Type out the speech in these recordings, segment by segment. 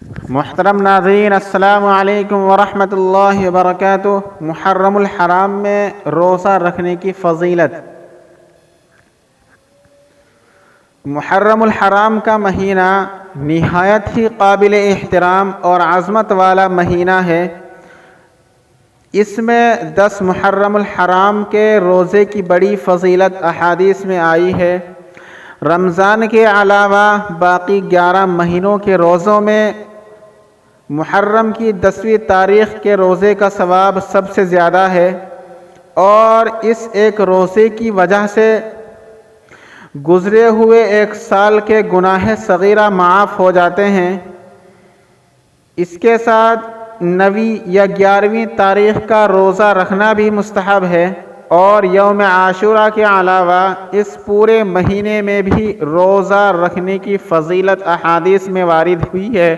محترم ناظرین، السلام علیکم ورحمۃ اللہ وبرکاتہ۔ محرم الحرام میں روزہ رکھنے کی فضیلت۔ محرم الحرام کا مہینہ نہایت ہی قابل احترام اور عظمت والا مہینہ ہے۔ اس میں 10 محرم الحرام کے روزے کی بڑی فضیلت احادیث میں آئی ہے۔ رمضان کے علاوہ باقی 11 مہینوں کے روزوں میں محرم کی 10ویں تاریخ کے روزے کا ثواب سب سے زیادہ ہے، اور اس ایک روزے کی وجہ سے گزرے ہوئے ایک سال کے گناہ صغیرہ معاف ہو جاتے ہیں۔ اس کے ساتھ 9ویں یا 11ویں تاریخ کا روزہ رکھنا بھی مستحب ہے، اور یوم عاشوراء کے علاوہ اس پورے مہینے میں بھی روزہ رکھنے کی فضیلت احادیث میں وارد ہوئی ہے،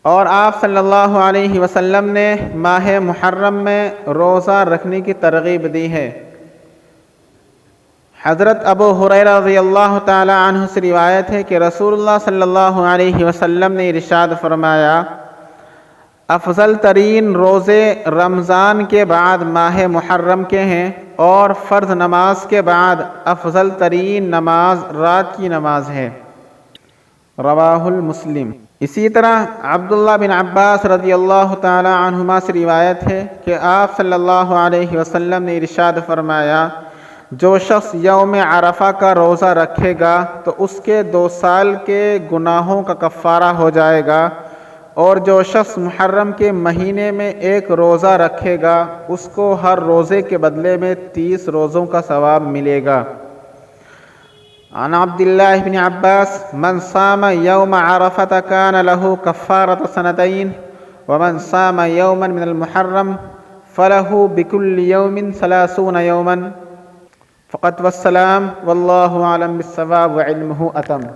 اور آپ صلی اللہ علیہ وسلم نے ماہ محرم میں روزہ رکھنے کی ترغیب دی ہے۔ حضرت ابو ہریرہ رضی اللہ تعالی عنہ سے روایت ہے کہ رسول اللہ صلی اللہ علیہ وسلم نے ارشاد فرمایا، افضل ترین روزے رمضان کے بعد ماہ محرم کے ہیں، اور فرض نماز کے بعد افضل ترین نماز رات کی نماز ہے۔ رواہ المسلم۔ اسی طرح عبداللہ بن عباس رضی اللہ تعالی عنہما سے روایت ہے کہ آپ صلی اللہ علیہ وسلم نے ارشاد فرمایا، جو شخص یوم عرفہ کا روزہ رکھے گا تو اس کے 2 سال کے گناہوں کا کفارہ ہو جائے گا، اور جو شخص محرم کے مہینے میں ایک روزہ رکھے گا اس کو ہر روزے کے بدلے میں 30 روزوں کا ثواب ملے گا۔ عن عبد الله بن عباس من صام يوم عرفة كان له كفارة سنتين، ومن صام يوما من المحرم فله بكل يوم 30 يوما، فقط والسلام، والله أعلم بالصواب وعلمه أتم۔